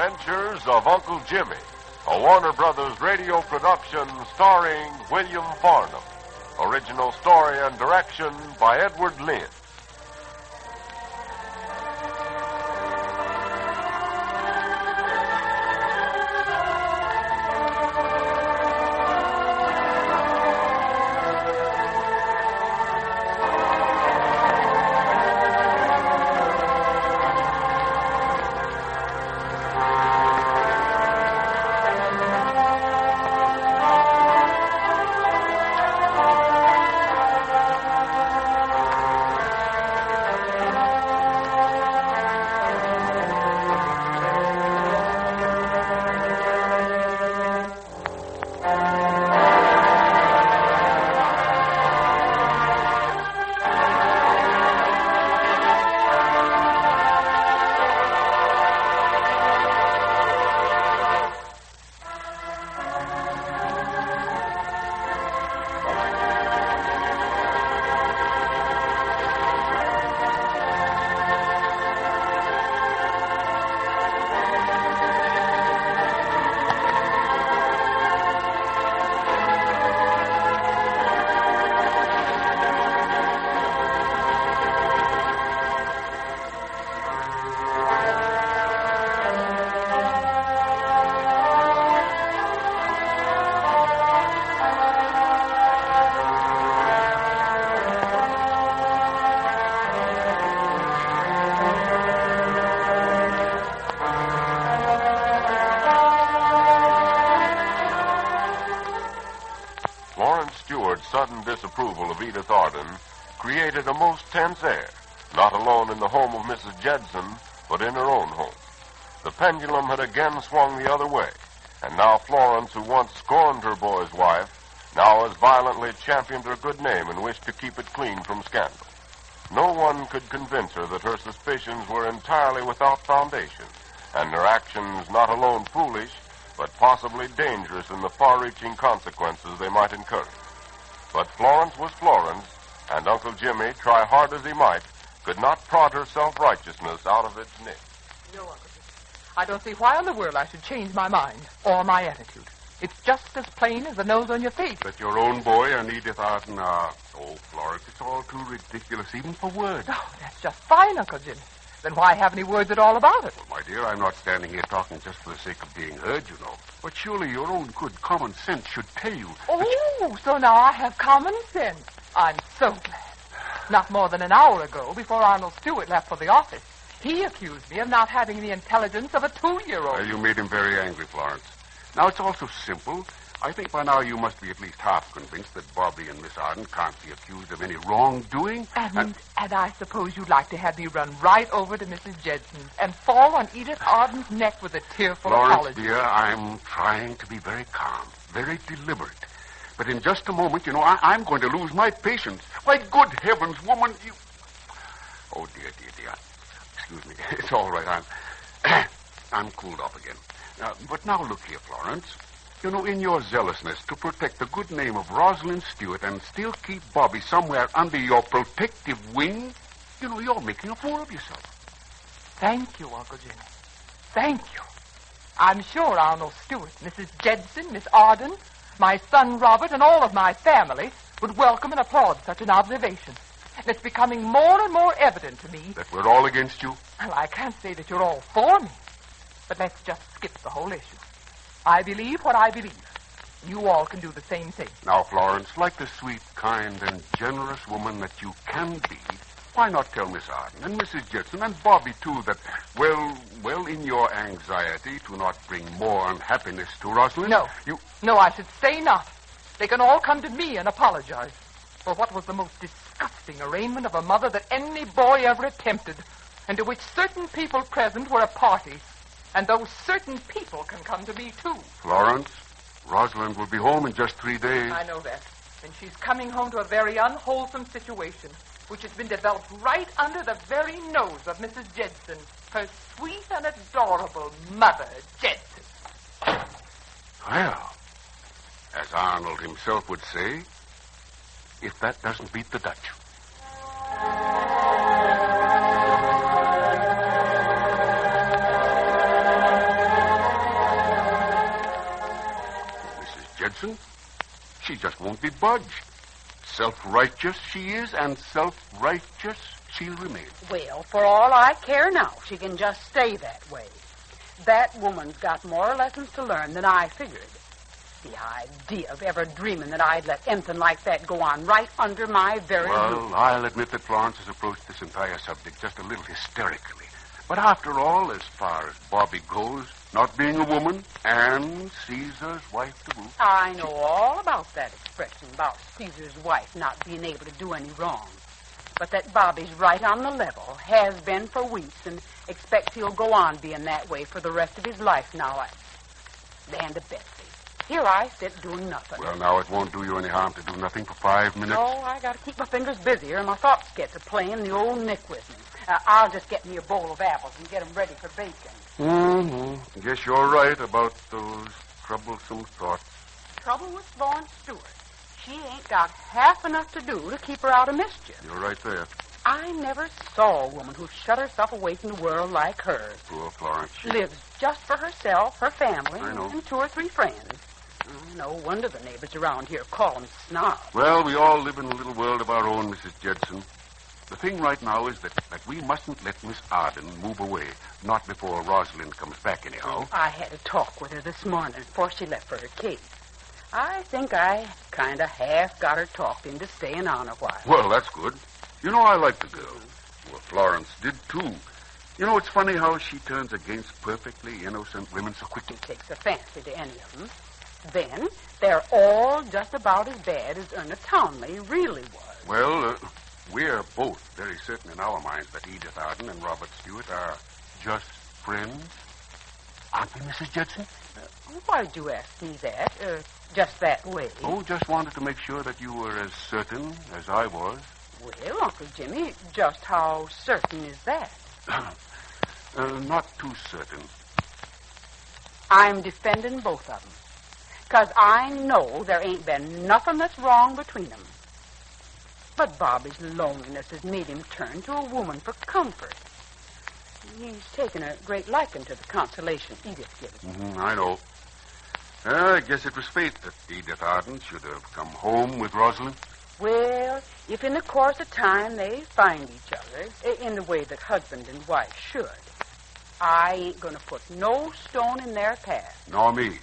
Adventures of Uncle Jimmy, a Warner Brothers radio production starring William Farnum. Original story and direction by Edward Lynn. Sudden disapproval of Edith Arden created a most tense air, not alone in the home of Mrs. Judson, but in her own home. The pendulum had again swung the other way, and now Florence, who once scorned her boy's wife, now as violently championed her good name and wished to keep it clean from scandal. No one could convince her that her suspicions were entirely without foundation, and her actions not alone foolish, but possibly dangerous in the far-reaching consequences they might encourage. But Florence was Florence, and Uncle Jimmy, try hard as he might, could not prod her self-righteousness out of its niche. No, Uncle Jimmy. I don't see why in the world I should change my mind or my attitude. It's just as plain as the nose on your face. But your own boy and Edith Arden are... Oh, Florence, it's all too ridiculous, even for words. Oh, that's just fine, Uncle Jimmy. Then why have any words at all about it? Well, my dear, I'm not standing here talking just for the sake of being heard, you know. But surely your own good common sense should tell you... So now I have common sense. I'm so glad. Not more than an hour ago, before Arnold Stewart left for the office, he accused me of not having the intelligence of a 2-year-old. You made him very angry, Florence. Now, it's all so simple. I think by now you must be at least half convinced that Bobby and Miss Arden can't be accused of any wrongdoing. And I suppose you'd like to have me run right over to Mrs. Judson's and fall on Edith Arden's neck with a tearful Florence, apology. Dear, I'm trying to be very calm, very deliberate. But in just a moment, you know, I'm going to lose my patience. My good heavens, woman, you... Oh, dear. Excuse me. It's all right. I'm cooled off again. But now look here, Florence. You know, in your zealousness to protect the good name of Rosalind Stewart and still keep Bobby somewhere under your protective wing, you know, you're making a fool of yourself. Thank you, Uncle Jimmy. Thank you. I'm sure Arnold Stewart, Mrs. Judson, Miss Arden, my son Robert, and all of my family would welcome and applaud such an observation. And it's becoming more and more evident to me... That we're all against you? Well, I can't say that you're all for me. But let's just skip the whole issue. I believe what I believe. You all can do the same thing. Now, Florence, like the sweet, kind, and generous woman that you can be, why not tell Miss Arden and Mrs. Judson and Bobby, too, that, well, in your anxiety to not bring more unhappiness to Rosalind... No, I should say not. They can all come to me and apologize for what was the most disgusting arraignment of a mother that any boy ever attempted, and to which certain people present were a party. And those certain people can come to me, too. Florence, Rosalind will be home in just 3 days. I know that. And she's coming home to a very unwholesome situation, which has been developed right under the very nose of Mrs. Judson, her sweet and adorable mother, Judson. Well, as Arnold himself would say, if that doesn't beat the Dutch. Judson. She just won't be budged. Self-righteous she is, and self-righteous she'll remain. Well, for all I care now, she can just stay that way. That woman's got more lessons to learn than I figured. The idea of ever dreaming that I'd let anything like that go on right under my very roof. Well, I'll admit that Florence has approached this entire subject just a little hysterically. But after all, as far as Bobby goes, not being a woman and Caesar's wife to boot. I know all about that expression about Caesar's wife not being able to do any wrong. But that Bobby's right on the level, has been for weeks, and expects he'll go on being that way for the rest of his life now. Land of Betsy. Here I sit doing nothing. Well, now, it won't do you any harm to do nothing for 5 minutes. Oh, I got to keep my fingers busier, and my thoughts get to playing the old Nick with me. I'll just get me a bowl of apples and get them ready for baking. Mm-hmm. Guess you're right about those troublesome thoughts. Trouble with Florence Stewart. She ain't got half enough to do to keep her out of mischief. You're right there. I never saw a woman who shut herself away from the world like her. Poor Florence. She lives just for herself, her family, I know. and 2 or 3 friends. No wonder the neighbors around here call them snobs. Well, we all live in a little world of our own, Mrs. Judson. The thing right now is that we mustn't let Miss Arden move away. Not before Rosalind comes back, anyhow. I had a talk with her this morning before she left for her case. I think I kind of half got her talked into staying on a while. Well, that's good. You know, I like the girl. Well, Florence did, too. You know, it's funny how she turns against perfectly innocent women so quickly. She takes a fancy to any of them. Then they're all just about as bad as Erna Townley really was. Well, we're both very certain in our minds that Edith Arden and Robert Stewart are just friends. Aren't we, Mrs. Judson? Why did you ask me that? Just that way? Oh, just wanted to make sure that you were as certain as I was. Well, Uncle Jimmy, just how certain is that? Not too certain. I'm defending both of them. Because I know there ain't been nothing that's wrong between them. But Bobby's loneliness has made him turn to a woman for comfort. He's taken a great liking to the consolation Edith gives him. Mm-hmm, I know. I guess it was fate that Edith Arden should have come home with Rosalind. Well, if in the course of time they find each other, in the way that husband and wife should, I ain't going to put no stone in their path. Nor me.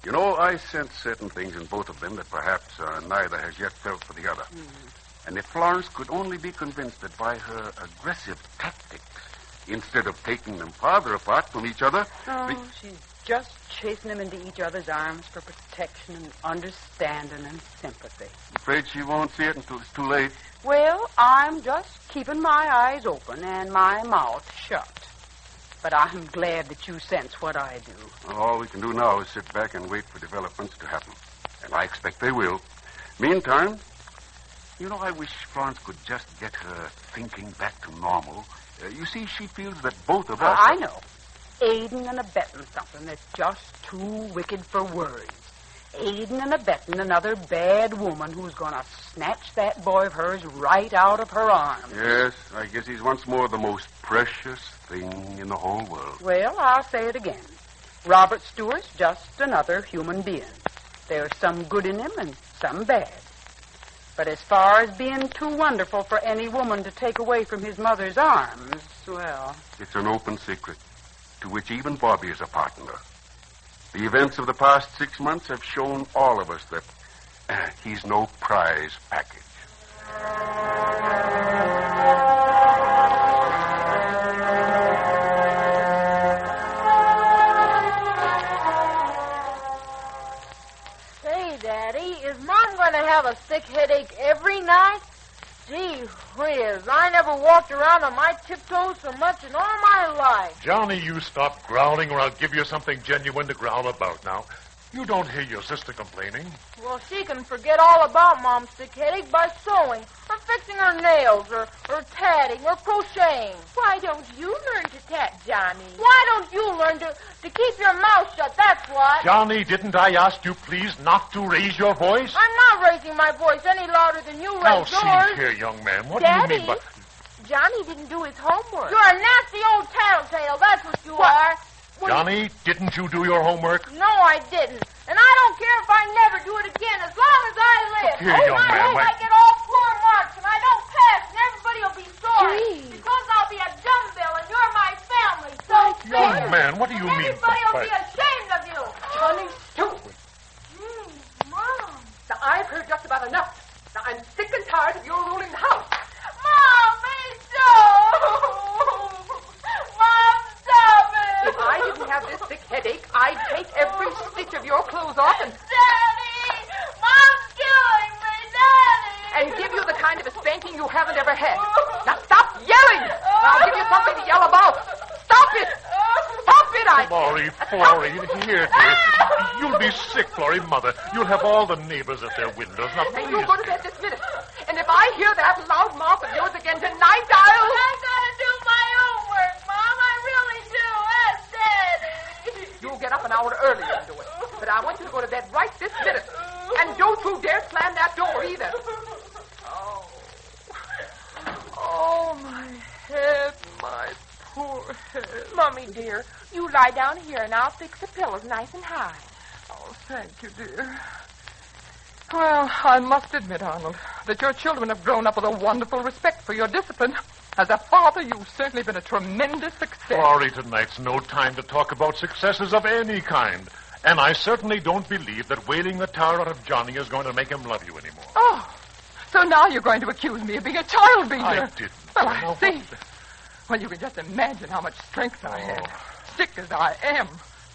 You know, I sense certain things in both of them that perhaps neither has yet felt for the other. Mm. And if Florence could only be convinced that by her aggressive tactics, instead of taking them farther apart from each other... Oh, she's just chasing them into each other's arms for protection and understanding and sympathy. Afraid she won't see it until it's too late. Well, I'm just keeping my eyes open and my mouth shut. But I'm glad that you sense what I do. Well, all we can do now is sit back and wait for developments to happen. And I expect they will. Meantime, you know, I wish Florence could just get her thinking back to normal. You see, she feels that both of us... I know. Aiding and abetting something that's just too wicked for words. Aiding and abetting another bad woman who's going to snatch that boy of hers right out of her arms. Yes, I guess he's once more the most precious thing in the whole world. Well, I'll say it again. Robert Stewart's just another human being. There's some good in him and some bad. But as far as being too wonderful for any woman to take away from his mother's arms, well... It's an open secret, to which even Bobby is a partner. The events of the past 6 months have shown all of us that he's no prize package. Say, Daddy, is Mom going to have a sick headache every night? Gee whiz, I never walked around on my tiptoes so much in all my life. Johnny, you stop growling or I'll give you something genuine to growl about now. You don't hear your sister complaining. Well, she can forget all about Mom's sick headache by sewing, or fixing her nails, or tatting, or crocheting. Why don't you learn to tat, Johnny? Why don't you learn to keep your mouth shut, that's what. Johnny, didn't I ask you please not to raise your voice? I'm not raising my voice any louder than you Now, raise see yours. here, young man, what Daddy, do you mean by... Johnny didn't do his homework. You're a nasty old tattletale, that's what you are. Well, Johnny, didn't you do your homework? No, I didn't. And I don't care if I never do it again as long as I live. Here, young I man, hope wait. I get all poor marks and I don't pass and everybody will be sorry. Gee. Because I'll be a dumbbell and you're my family. So Young man, what do you mean? everybody will be ashamed of you. Johnny Stewart. Mom. Now, I've heard just about enough. Now, I'm sick and tired of your ruling the house. Mom, please don't. Mom, stop it. If I didn't have this sick headache, I'd take every stitch of your clothes off and Daddy! Mom's killing me, Daddy! give you the kind of a spanking you haven't ever had. Now, stop yelling. I'll give you something to yell about. Stop it. Stop it, Florrie, here, dear. You'll be sick, Florrie, Mother. You'll have all the neighbors at their windows. Now, And please. you go to bed this minute. And if I hear that loud mouth of yours again tonight, I gotta do my homework, Mom. I really do. Ask Daddy. You'll get up an hour earlier and do it. But I want you to go to bed right this minute. And don't you dare slam that door either. Oh, my head, my poor head. Mummy, dear, you lie down here and I'll fix the pillows nice and high. Oh, thank you, dear. Well, I must admit, Arnold, that your children have grown up with a wonderful respect for your discipline. As a father, you've certainly been a tremendous success. Florrie, tonight's no time to talk about successes of any kind. And I certainly don't believe that wailing the tar out of Johnny is going to make him love you anymore. Oh, so now you're going to accuse me of being a child beater. I didn't. Well, Now, I see. Well, you can just imagine how much strength I have. Sick as I am,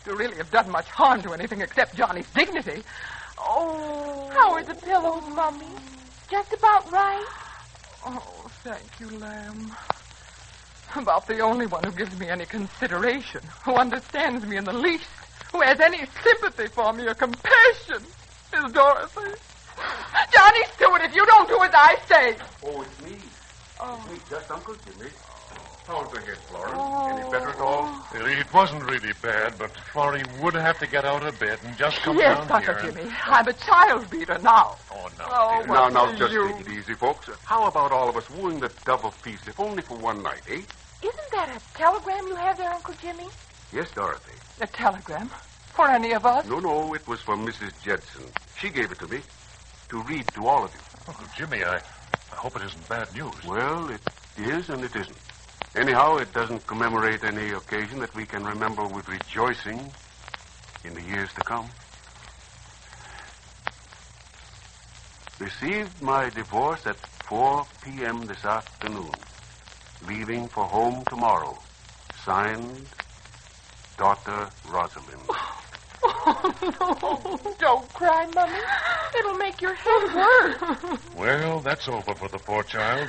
to really have done much harm to anything except Johnny's dignity. Oh. How are the pillows, Mummy? Just about right? Oh, thank you, Lamb. About the only one who gives me any consideration, who understands me in the least, who has any sympathy for me or compassion, is Dorothy. Johnny Stewart, if you don't do as I say. Oh, it's me. It's me, just Uncle Jimmy. How's the head, Florence? Any better at all? It wasn't really bad, but Florrie would have to get out of bed and just come Yes, down Uncle here. Jimmy. I'm a child beater now. Oh, no, Oh, dear. well, Now, just you- take it easy, folks. How about all of us wooing the dove of peace, if only for one night, eh? Isn't that a telegram you have there, Uncle Jimmy? Yes, Dorothy. A telegram? For any of us? No, it was from Mrs. Judson. She gave it to me to read to all of you. Uncle Jimmy, I hope it isn't bad news. Well, it is and it isn't. Anyhow, it doesn't commemorate any occasion that we can remember with rejoicing in the years to come. Received my divorce at 4 p.m. this afternoon. Leaving for home tomorrow. Signed, Daughter Rosalind. Oh, no. Don't cry, Mummy. It'll make your head worse. Well, that's over for the poor child.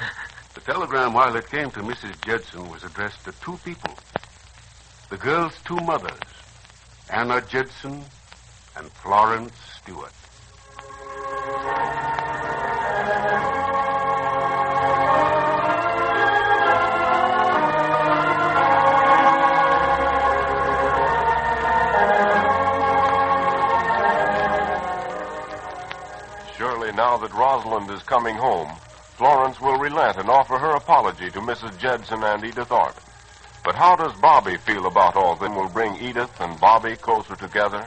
The telegram, while it came to Mrs. Judson, was addressed to two people. The girl's two mothers, Anna Judson and Florence Stewart. Surely now that Rosalind is coming home, Florence will relent and offer her apology to Mrs. Judson and Edith Arden. But how does Bobby feel about all this? Will bring Edith and Bobby closer together?